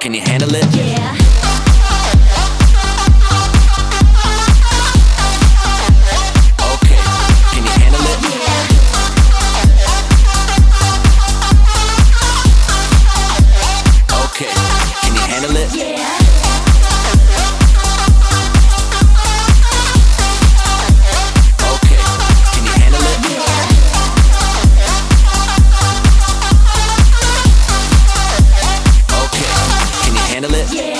Can you handle it? Yeah. Okay. Can you handle it? Okay. Can you handle it? Okay. Can you handle it? Okay. Can you handle it?